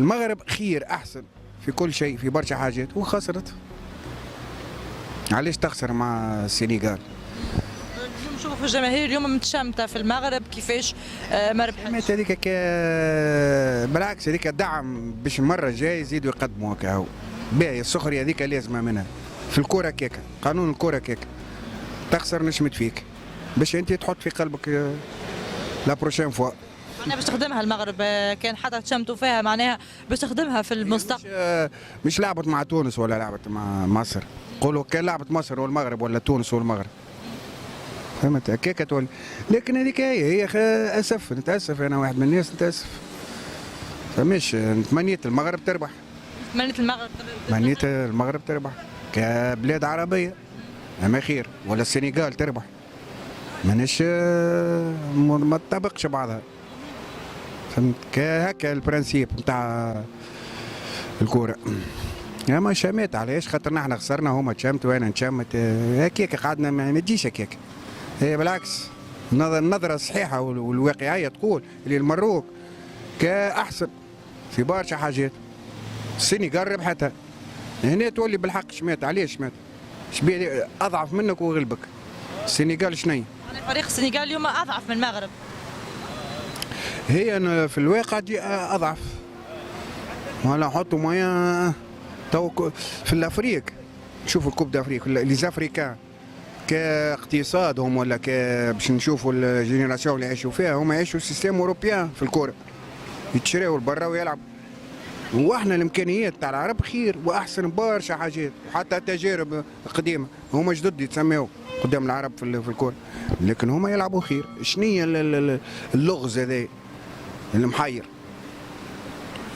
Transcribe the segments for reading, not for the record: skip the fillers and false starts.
المغرب خير احسن في كل شيء، في برشا حاجات وخسرت. علاش تخسر مع السنغال؟ نشوفوا في الجماهير اليوم متشمته في المغرب كيفاش ما ربحتش. هذيك بالعكس هذيك دعم باش المره الجايه يزيدوا يقدموا هكا. هو باهي السخريه هذيك لازمه منها في الكره كيكا، قانون الكره كيكا. تخسر نشمت فيك باش انت تحط في قلبك لا بروشين فوا. معناها باش تخدمها المغرب كان حتى تشمتوا فيها معناها باش تخدمها في المستقبل. مش لعبت مع تونس ولا لعبت مع مصر، قولوا كان لعبت مصر والمغرب ولا تونس والمغرب، فهمت هكاك تولي. لكن هذيك هي اسف، نتاسف انا واحد من الناس نتاسف. فمش تمنيت المغرب تربح، تمنيت المغرب تربح كبلاد عربيه، اما خير ولا السنغال تربح. مانيش ما تطابقش بعضها، فهمت هكا البرانسيب نتاع الكوره. اما شمات علاش؟ خاطر نحن خسرنا هما تشمت وانا نشمت هكاك قعدنا ما تجيش هكاك. هي بالعكس النظره الصحيحه والواقعيه تقول اللي المروك كاحسن في برشا حاجات. السنغال ربحتها هنا تولي بالحق شمات. علاش شمات؟ شبيه اضعف منك وغلبك. السنغال شنيا؟ فريق السنغال اليوم اضعف من المغرب. هي أنا في الواقع دي اضعف. ولا نحطوا مويا تو في الافريق. نشوفوا الكوب دافريك لي زافريكان كاقتصادهم ولا باش نشوفوا الجينيراسيون اللي يعيشوا فيها، هم يعيشوا سيستم اوروبيان في الكوره، يتشراو لبرا ويلعبوا. واحنا الامكانيات تاع العرب خير واحسن برشا حاجات، وحتى تجارب قديمه هما جدد يتسميو قدام العرب في الكوره، لكن هما يلعبوا خير. شنيا اللغز هذا المحير؟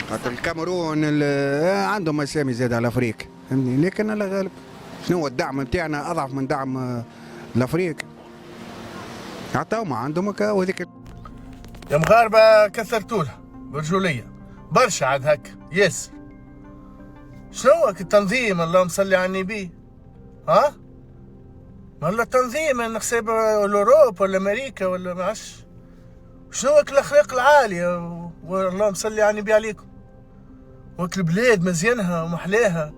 خاطر الكاميرون عندهم اسامي زاد على افريق، فهمني، لكن الله غالب. شنو هو الدعم نتاعنا اضعف من دعم الافريق. عطاوما عندهم هكا وهذيك. يا مغاربه كثرتولها برجوليه برشا عاد هكا ياسر. شنو هو التنظيم؟ اللهم صل على النبي. ها؟ والله تنظيم انا حساب الاوروب ولا امريكا ولا ما عادش. شنو هو الاخلاق العاليه واللهم صل على النبي عليكم. وك البلاد مزيانها ومحلاها،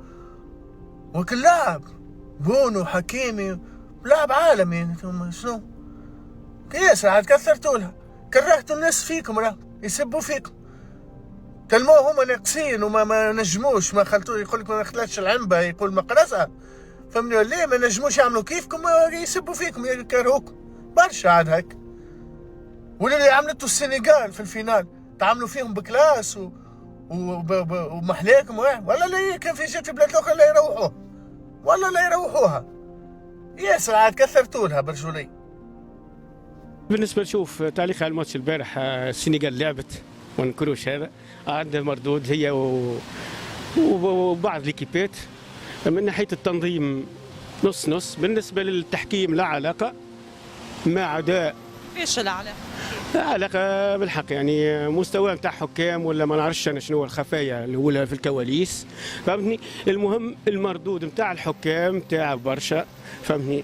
وك اللاعب بونو حكيمي لاعب عالمي. انتم شنو؟ ياسر عاد كثرتولها، كرهتوا الناس فيكم، راه يسبوا فيكم، تلموه هما ناقصين وما نجموش، ما خلتوه. يقول لك ما خلاتش العنبه يقول مقرصه، فهمني ليه ما نجموش يعملوا كيفكم؟ يسبوا فيكم يكرهوكم برشا عاد هك. واللي عملته السنغال في الفينال تعاملوا فيهم بكلاس ومحلاكم ولا لا. كان في جات في بلاد اخرى لا يروحوها ولا لا يروحوها. ياسر عاد كثرتولها برجولي. بالنسبه نشوف تعليق على الماتش البارح، السنغال لعبت ما ننكروش هذا، عندها مردود هي وبعض ليكيبات. من ناحيه التنظيم نص نص، بالنسبه للتحكيم لا علاقه، ما عدا كيفاش العلاقه؟ علاقه بالحق يعني مستوى نتاع حكام ولا ما نعرفش انا شنو الخفايا الاولى في الكواليس، فهمتني. المهم المردود نتاع الحكام نتاع برشا، فهمتني.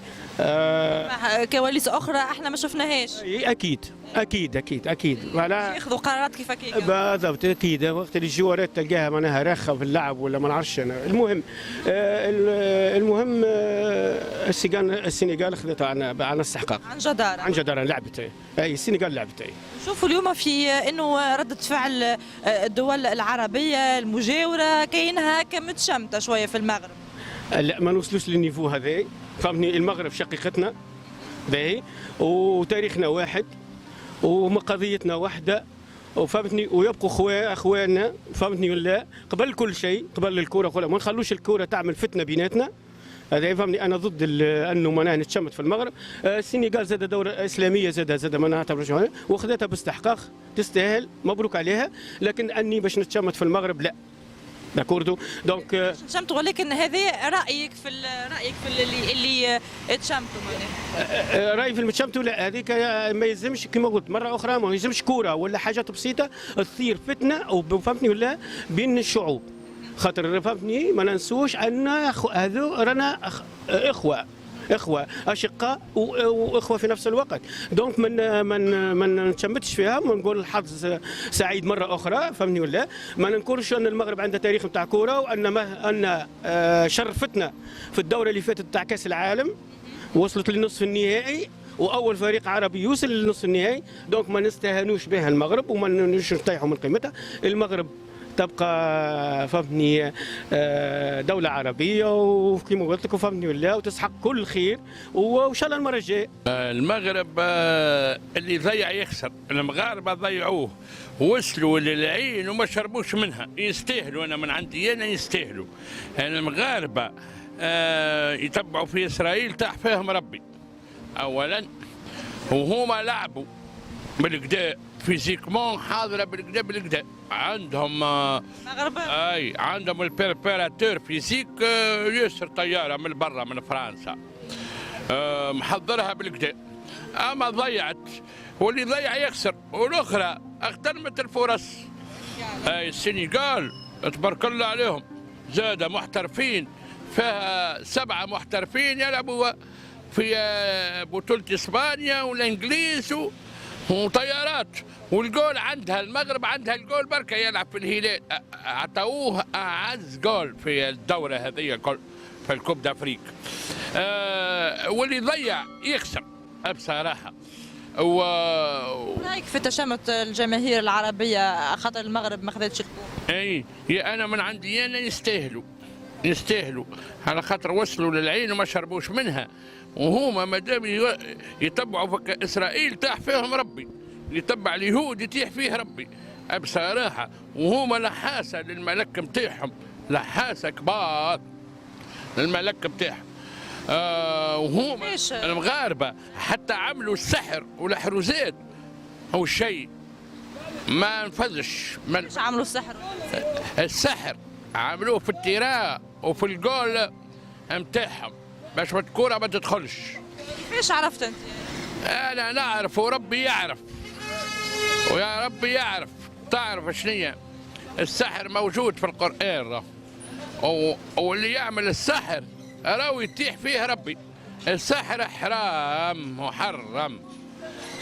كواليس اخرى احنا ما شفناهاش. اكيد اكيد اكيد اكيد ياخذوا قرارات كيف هكاك. بالضبط اكيد. وقت اللي الجوارات تلقاها معناها راخه في اللعب ولا ما نعرفش انا. المهم السنغال اخذتها عن استحقاق، عن جداره لعبت. اي السنغال لعبت. نشوفوا اليوم في انه رده فعل الدول العربيه المجاوره كاينها كمتشمته شويه في المغرب. لا ما نوصلوش للنيفو هذا، فهمني. المغرب شقيقتنا باهي وتاريخنا واحد وقضيتنا واحده، وفهمتني، ويبقوا اخواننا، فهمتني ولا. قبل كل شيء، قبل الكوره ما نخلوش الكوره تعمل فتنه بيناتنا. هذا فهمني. انا ضد انه معناها نتشمت في المغرب. السنغال زاد دوره اسلاميه، زاد معناها تبرج واخذتها باستحقاق، تستاهل، مبروك عليها. لكن اني باش نتشمت في المغرب لا. داكوردو دونك تشمتوا، ولكن هذا رايك في اللي تشمتوا معناها. رايي في المتشمتوا لا، هذيك ما يلزمش كما قلت مره اخرى، ما يلزمش كوره ولا حاجات بسيطه تصير فتنه او فهمتني ولا بين الشعوب. خاطر فهمتني ما ننسوش ان هذو رانا اخوه، اخوه اشقاء واخوه في نفس الوقت. دونك من نتشمتش فيها، ونقول الحظ سعيد مره اخرى، فهمني ولا؟ ما ننكرش ان المغرب عندها تاريخ نتاع كوره، وان ان شرفتنا في الدوره اللي فاتت تاع كاس العالم، وصلت للنصف النهائي، واول فريق عربي يوصل للنصف النهائي. دونك ما نستهانوش بها المغرب، وما نطيحوا من قيمتها. المغرب تبقى فهمني دولة عربية، وكما قلت لكم فهمني ولا، وتسحق كل خير، وان شاء الله المرة الجاية. المغرب اللي ضيع يخسر، المغاربة ضيعوه، وصلوا للعين وما شربوش منها، يستاهلوا. انا من عندي انا يستاهلوا. المغاربة يتبعوا في اسرائيل تاح فيهم ربي اولا، وهما لعبوا بالكدا فيزيكمون حاضره بالكدا عندهم المغرب عندهم البيربيراتور فيزيك يسر طياره من برا من فرنسا محضرها بالكدا. اما ضيعت، واللي ضيع يخسر. والاخرى اغتنمت الفرص. السنغال تبارك الله عليهم زاد محترفين، فيها 7 محترفين يلعبوا في بطولة اسبانيا والانجليز وطيارات. والجول عندها المغرب، عندها الجول بركة يلعب في الهلال، اعطوه اعز جول في الدورة هذه في الكوب دافريك. واللي ضيع يخسر بصراحة. رايك في تشامت الجماهير العربية خاطر المغرب ما خذتش الكوب؟ اي انا من عندي انا يستاهلوا على خاطر وصلوا للعين وما شربوش منها. وهما مادام يتبعوا في اسرائيل تاح فيهم ربي، يتبع اليهود يتيح فيه ربي بصراحه. وهما لحاسه للملك نتاعهم، لحاسه كبار للملك نتاعهم. وهما المغاربه حتى عملوا السحر والحروزات، هو الشيء ما نفذش. ايش عملوا السحر؟ السحر عملوه في التيران وفي الجول نتاعهم باش الكورة ما تدخلش. كيفاش عرفت انت؟ انا نعرف وربي يعرف، ويا ربي يعرف. تعرف شنيا السحر موجود في القرآن، واللي يعمل السحر راهو يتيح فيه ربي. السحر حرام محرم،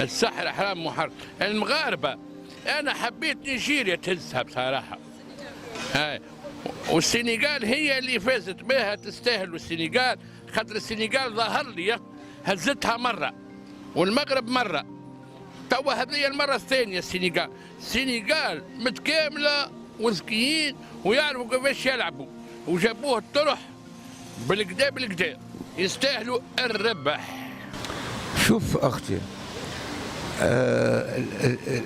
السحر حرام محرم. المغاربة انا حبيت نيجيريا تهزها بصراحة. هاي والسنغال هي اللي فازت بها، تستاهل السنغال، خاطر السنغال ظهر لي هزتها مرة والمغرب مرة، توا هذه المرة الثانية. السنغال متكاملة وذكيين ويعرفوا كيفاش يلعبوا، وجابوه الطرح بالكدا يستاهلوا الربح. شوف أختي،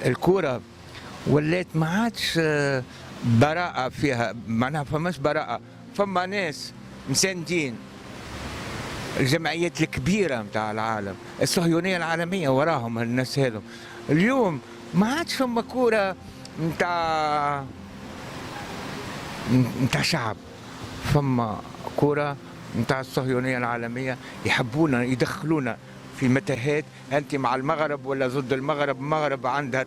الكرة ولات ما عادش براءة فيها، معناها فماش براءة، فما ناس مساندين الجمعيات الكبيرة متاع العالم، الصهيونية العالمية وراهم الناس هذو. اليوم ما عادش فما كورة متاع شعب، فما كورة متاع الصهيونية العالمية، يحبونا يدخلونا في متاهات. أنت مع المغرب ولا ضد المغرب؟ المغرب عندها